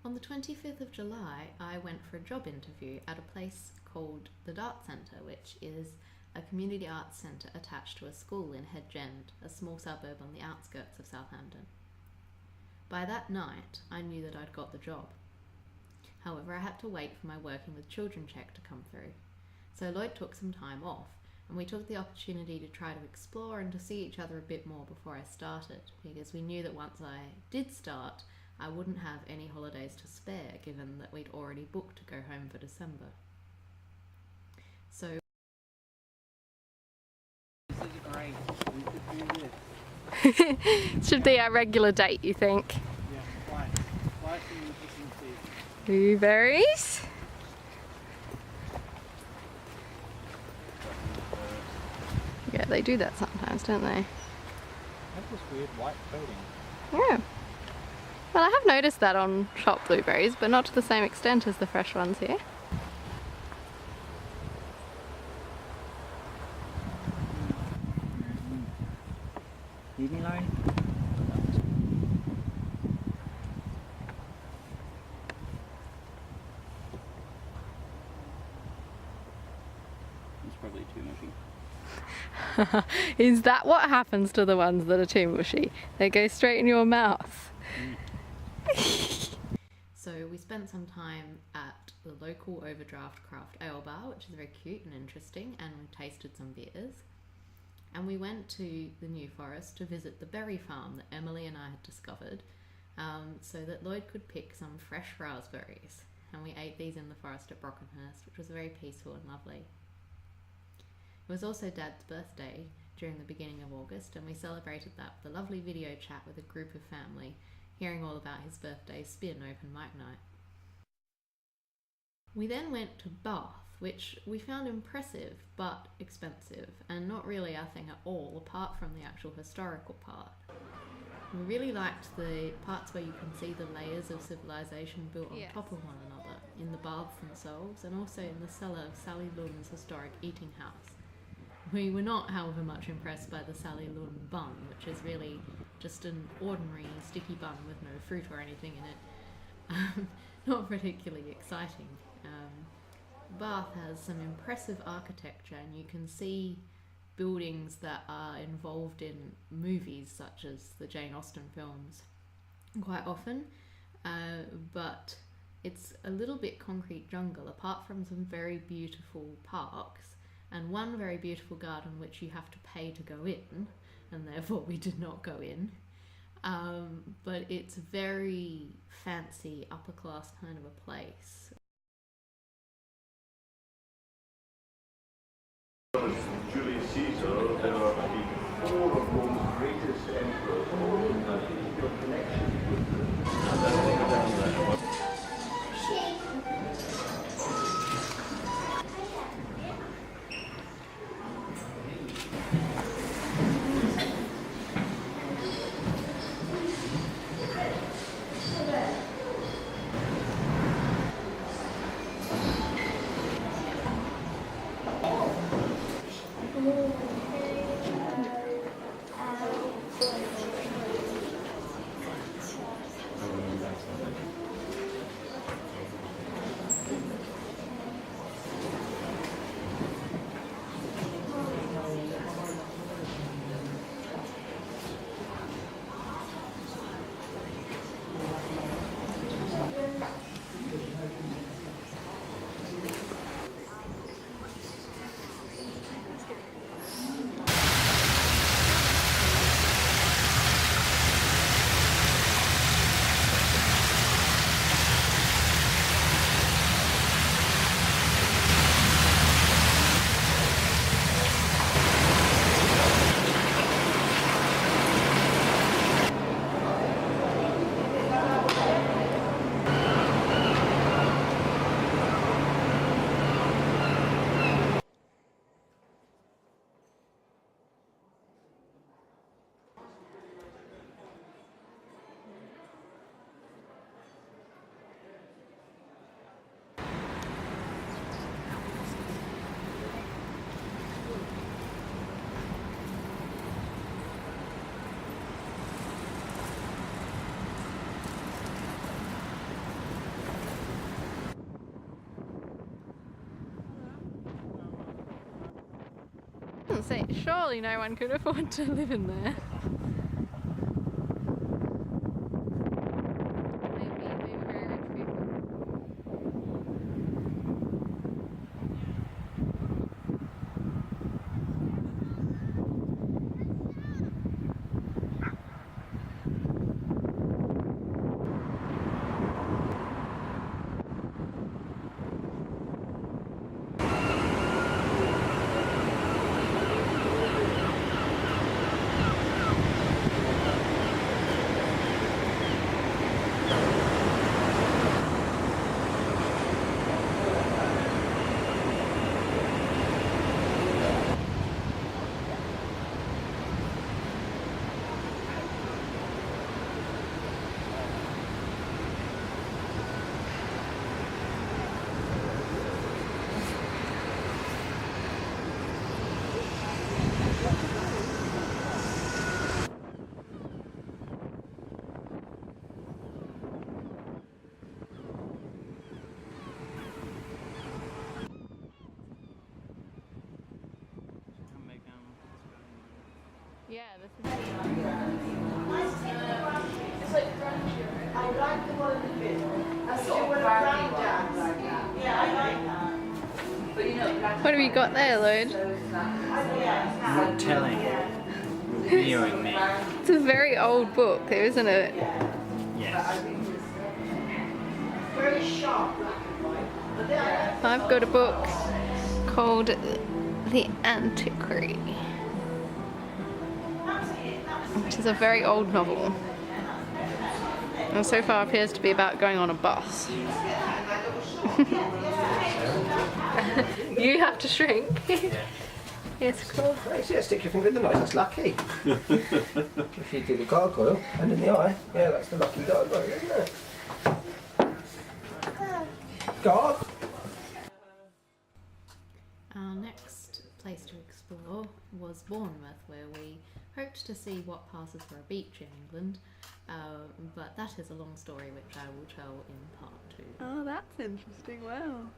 On the 25th of July, I went for a job interview at a place called the Dart Centre, which is a community arts centre attached to a school in Hedge End, a small suburb on the outskirts of Southampton. By that night, I knew that I'd got the job. However, I had to wait for my working with children check to come through. So Lloyd took some time off, and we took the opportunity to try to explore and to see each other a bit more before I started, because we knew that once I did start, I wouldn't have any holidays to spare, given that we'd already booked to go home for December. So This is great. We could do this. Should be our regular date, you think? Yeah, twice. Twice in the fishing season. Blueberries. Yeah, they do that sometimes, don't they? That's this weird white coating. Yeah. Well, I have noticed that on shop blueberries, but not to the same extent as the fresh ones here. Leave me alone. It's probably too mushy. Is that what happens to the ones that are too mushy? They go straight in your mouth. So we spent some time at the local Overdraft Craft Ale Bar, which is very cute and interesting, and we tasted some beers. And we went to the New Forest to visit the berry farm that Emily and I had discovered, so that Lloyd could pick some fresh raspberries. And we ate these in the forest at Brockenhurst, which was very peaceful and lovely. It was also Dad's birthday during the beginning of August, and we celebrated that with a lovely video chat with a group of family, hearing all about his birthday spin open mic night. We then went to Bath, which we found impressive but expensive, and not really our thing at all, apart from the actual historical part. We really liked the parts where you can see the layers of civilization built on top of one another, in the baths themselves, and also in the cellar of Sally Lunn's historic eating house. We were not, however, much impressed by the Sally Lunn bun, which is really just an ordinary sticky bun with no fruit or anything in it. Not particularly exciting. Bath has some impressive architecture, and you can see buildings that are involved in movies such as the Jane Austen films quite often, but it's a little bit concrete jungle, apart from some very beautiful parks and one very beautiful garden which you have to pay to go in, and therefore we did not go in. But it's very fancy, upper class kind of a place. Julius Caesar, there are four of Rome's greatest emperors, all in your connection with them. gonna say, surely no one could afford to live in there. Maybe very rich people. Come back down. Yeah, this is. What have you got there, Lloyd? Not telling. Reviewing me. It's a very old book, there isn't it? Yes. I've got a book called The Antiquary, which is a very old novel. And so far appears to be about going on a bus. You have to shrink. Yes, cool. Yeah, stick your finger in the nose, that's lucky. If you do the gargoyle and in the eye, yeah, that's the lucky gargoyle, isn't it? Garg. Our next place to explore was Bournemouth, where we hoped to see what passes for a beach in England, but that is a long story which I will tell in part 2. Oh, that's interesting. Wow.